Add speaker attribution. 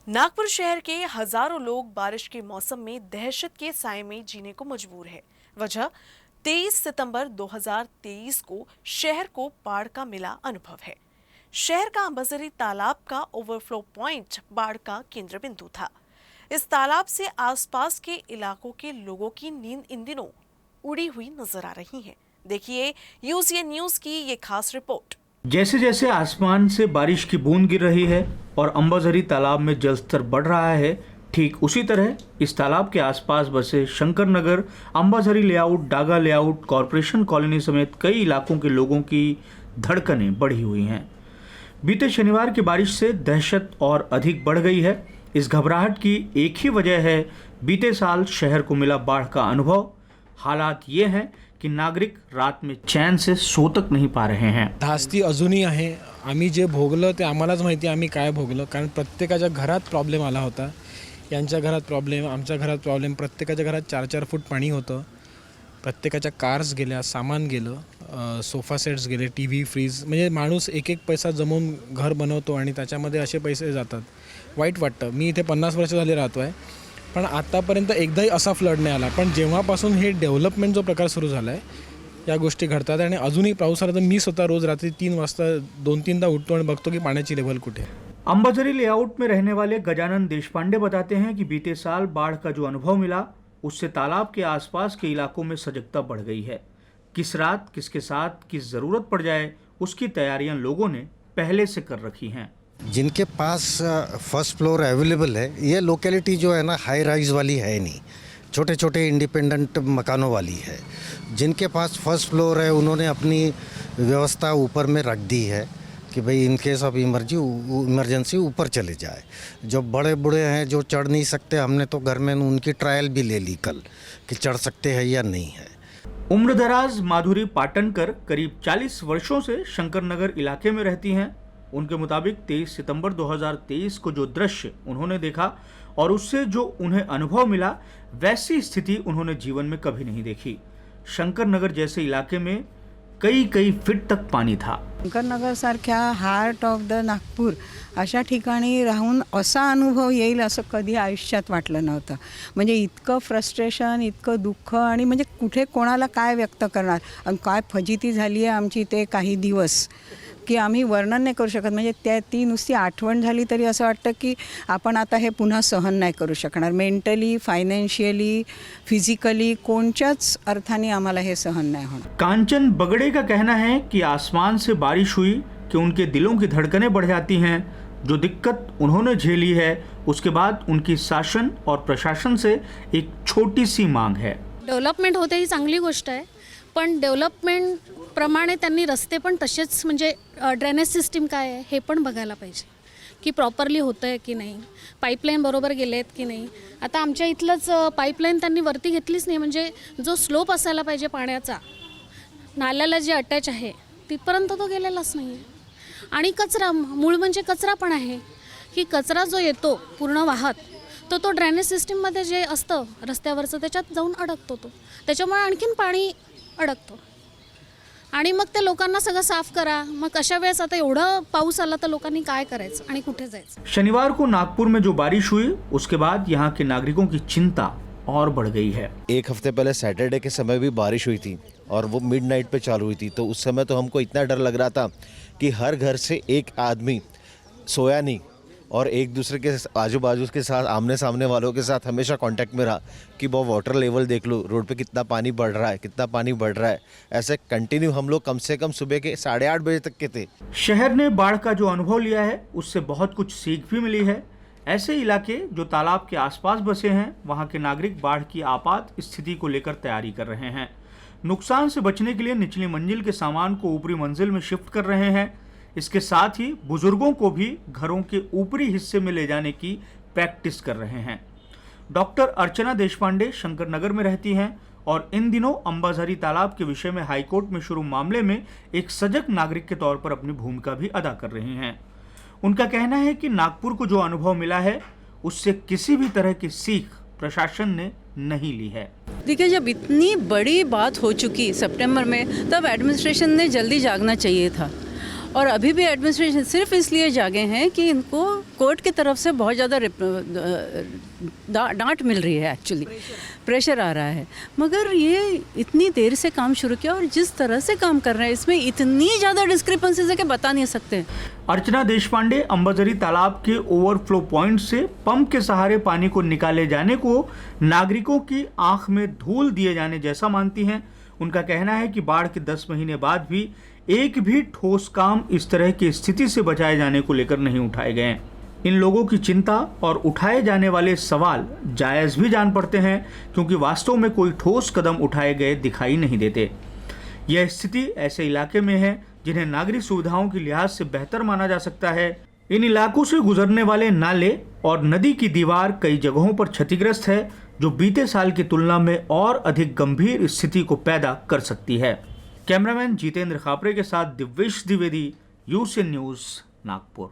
Speaker 1: नागपुर शहर के हजारों लोग बारिश के मौसम में दहशत के साए में जीने को मजबूर है। वजह 23 सितंबर 2023 को शहर को बाढ़ का मिला अनुभव है। शहर का अंबाझरी तालाब का ओवरफ्लो पॉइंट बाढ़ का केंद्र बिंदु था। इस तालाब से आसपास के इलाकों के लोगों की नींद इन दिनों उड़ी हुई नजर आ रही है। देखिए यूसीएन न्यूज की ये खास रिपोर्ट।
Speaker 2: जैसे जैसे आसमान से बारिश की बूंद गिर रही है और अंबाझरी तालाब में जलस्तर बढ़ रहा है, ठीक उसी तरह इस तालाब के आसपास बसे Shankar Nagar, Ambazari layout, Daga layout, corporation colony समेत कई इलाकों के लोगों की धड़कनें बढ़ी हुई हैं। बीते शनिवार की बारिश से दहशत और अधिक बढ़ गई है। इस घबराहट की एक ही वजह है, बीते साल शहर को मिला बाढ़ का अनुभव। हालात ये हैं की नागरिक रात में चैन से सो तक नहीं पा रहे हैं।
Speaker 3: धास्ती अजूनही आहे। आम्ही जे भोगलं ते आम्हालाच माहिती आम्ही काय भोगलं, कारण प्रत्येकाच्या घरात प्रॉब्लेम आला होता। यांच्या घरात प्रॉब्लेम, आमच्या घरात प्रॉब्लेम, प्रत्येकाच्या घरात 4-4 फूट पाणी होतं। प्रत्येकाच्या कार्स गेल्या, सामान गेलं, सोफा सेट्स गेले, टीव्ही, फ्रीज, म्हणजे माणूस एक एक पैसा जमवून घर बनवतो आणि त्याच्यामध्ये असे पैसे जातात। वाईट वाटतं। मी इथे 50 वर्ष झाले राहतोय, पण आतापर्यंत एकदाही असा फ्लड नाही आला। पण जेव्हापासून हे डेव्हलपमेंट जो प्रकार सुरू झाला आहे, या गोष्टी घडतात आणि अजूनही पाऊस आला तर मी स्वतः रोज रात्री 3 वाजता 2-3दा उठतो आणि बघतो की पाण्याची लेवल कुठे है।
Speaker 2: अंबाझरी लेआउट में रहने वाले गजानन देशपांडे बताते हैं कि बीते साल बाढ़ का जो अनुभव मिला, उससे तालाब के आसपास के इलाकों में सजगता बढ़ गई है। किस रात किसके साथ किस जरूरत पड़ जाए, उसकी तैयारियां लोगों ने पहले से कर रखी हैं।
Speaker 4: जिनके पास फर्स्ट फ्लोर अवेलेबल है, ये लोकेलिटी जो है ना हाई राइज वाली है नहीं, छोटे छोटे इंडिपेंडेंट मकानों वाली है। जिनके पास फर्स्ट फ्लोर है उन्होंने अपनी व्यवस्था ऊपर में रख दी है कि भाई इन केस ऑफ इमरजेंसी ऊपर चले जाए। जो बड़े बूढ़े हैं जो चढ़ नहीं सकते, हमने तो घर में उनकी ट्रायल भी ले ली कल कि चढ़ सकते हैं या नहीं है।
Speaker 2: उम्रदराज माधुरी पाटनकर करीब 40 वर्षों से शंकर नगर इलाके में रहती हैं। उनके मुताबिक 23 सितंबर 2023 को जो दृश्य उन्होंने देखा और उससे जो उन्हें अनुभव मिला, वैसी स्थिति उन्होंने जीवन में कभी नहीं देखी। शंकर नगर जैसे इलाके में कई फीट तक पाणी था।
Speaker 5: शंकरनगर सारख्या हार्ट ऑफ द नागपूर अशा ठिकाणी राहून असा अनुभव येईल असं कधी आयुष्यात वाटलं नव्हतं। म्हणजे इतकं फ्रस्ट्रेशन, इतकं दुःख आणि म्हणजे कुठे कोणाला काय व्यक्त करणार आणि काय फजिती झाली आहे आमची ते काही दिवस की आम्ही वर्णन नाही करू शकत। म्हणजे ती नुसती आठवण झाली तरी असं वाटतं की आपण आता हे पुन्हा सहन नाही करू शकणार। मेंटली, फाइनेंशियली, फिजिकली कोणत्याच अर्थाने आम्हाला हे सहन नाही होणार।
Speaker 2: कांचन बगड़े का कहना है कि आसमान से बारिश हुई कि उनके दिलों की धड़कनें बढ़ जाती हैं। जो दिक्कत उन्होंने झेली है, उसके बाद उनकी शासन और प्रशासन से एक छोटी सी मांग है।
Speaker 6: डेव्हलपमेंट होते ही चांगली गोष्ट आहे, पण डेव्हलपमेंट प्रमाणे त्यांनी रस्ते पण तसेच, म्हणजे ड्रेनेज सिस्टीम काय आहे हे पण बघायला पाहिजे की प्रॉपरली होतं आहे की नाही, पाईपलाईन बरोबर गेले आहेत की नाही। आता आमच्या इथलंच पाईपलाईन त्यांनी वरती घेतलीच नाही, म्हणजे जो स्लोप असायला पाहिजे पाण्याचा, नाल्याला जे अटॅच आहे तिथपर्यंत तो गेलेलाच नाही आहे। आणि कचरा, मूळ म्हणजे कचरा पण आहे की कचरा जो येतो पूर्ण वाहत तो ड्रेनेज सिस्टीममध्ये जे असतं रस्त्यावरचं त्याच्यात जाऊन अडकतो तो, त्याच्यामुळे आणखीन पाणी अडकतो आणि मग ते लोकांना सगळं साफ करा। मग अशा वेळेस आता एवढं पाऊस आला तर लोकांनी काय करायचं आणि कुठे जायचं।
Speaker 2: शनिवार को नागपुर में जो बारिश हुई, उसके बाद यहाँ के नागरिकों की चिंता और बढ़ गई है।
Speaker 7: एक हफ्ते पहले सैटरडे के समय भी बारिश हुई थी और वो मिडनाइट पे चालू हुई थी, तो उस समय तो हमको इतना डर लग रहा था कि हर घर से एक आदमी सोया नहीं और एक दूसरे के आजू बाजू के साथ, आमने सामने वालों के साथ हमेशा कांटेक्ट में रहा कि वो वाटर लेवल देख लो, रोड पे कितना पानी बढ़ रहा है, कितना पानी बढ़ रहा है। ऐसे कंटिन्यू हम लोग कम से कम सुबह के 8:30 बजे तक के थे।
Speaker 2: शहर ने बाढ़ का जो अनुभव लिया है, उससे बहुत कुछ सीख भी मिली है। ऐसे इलाके जो तालाब के आसपास बसे हैं, वहाँ के नागरिक बाढ़ की आपात स्थिति को लेकर तैयारी कर रहे हैं। नुकसान से बचने के लिए निचली मंजिल के सामान को ऊपरी मंजिल में शिफ्ट कर रहे हैं। इसके साथ ही बुजुर्गों को भी घरों के ऊपरी हिस्से में ले जाने की प्रैक्टिस कर रहे हैं। डॉक्टर अर्चना देशपांडे शंकर नगर में रहती हैं और इन दिनों अंबाझरी तालाब के विषय में हाईकोर्ट में शुरू मामले में एक सजग नागरिक के तौर पर अपनी भूमिका भी अदा कर रही हैं। उनका कहना है कि नागपुर को जो अनुभव मिला है, उससे किसी भी तरह की सीख प्रशासन ने नहीं ली है।
Speaker 8: देखिए, जब इतनी बड़ी बात हो चुकी सितंबर में, तब एडमिनिस्ट्रेशन ने जल्दी जागना चाहिए था और अभी भी एडमिनिस्ट्रेशन सिर्फ इसलिए जागे हैं कि इनको कोर्ट की तरफ से बहुत ज़्यादा डांट मिल रही है, एक्चुअली प्रेशर आ रहा है। मगर ये इतनी देर से काम शुरू किया और जिस तरह से काम कर रहे हैं इसमें इतनी ज़्यादा डिस्क्रिपेंसीज है कि बता नहीं सकते।
Speaker 2: अर्चना देशपांडे अंबाझरी तालाब के ओवरफ्लो पॉइंट से पंप के सहारे पानी को निकाले जाने को नागरिकों की आंख में धूल दिए जाने जैसा मानती हैं। उनका कहना है कि बाढ़ के 10 महीने बाद भी एक भी ठोस काम इस तरह की स्थिति से बचाए जाने को लेकर नहीं उठाए गए। इन लोगों की चिंता और उठाए जाने वाले सवाल जायज़ भी जान पड़ते हैं, क्योंकि वास्तव में कोई ठोस कदम उठाए गए दिखाई नहीं देते। यह स्थिति ऐसे इलाके में है जिन्हें नागरिक सुविधाओं के लिहाज से बेहतर माना जा सकता है। इन इलाकों से गुजरने वाले नाले और नदी की दीवार कई जगहों पर क्षतिग्रस्त है, जो बीते साल की तुलना में और अधिक गंभीर स्थिति को पैदा कर सकती है। कैमरामैन जितेंद्र खापरे के साथ दिव्येश द्विवेदी, यूसीएन न्यूज़, नागपुर।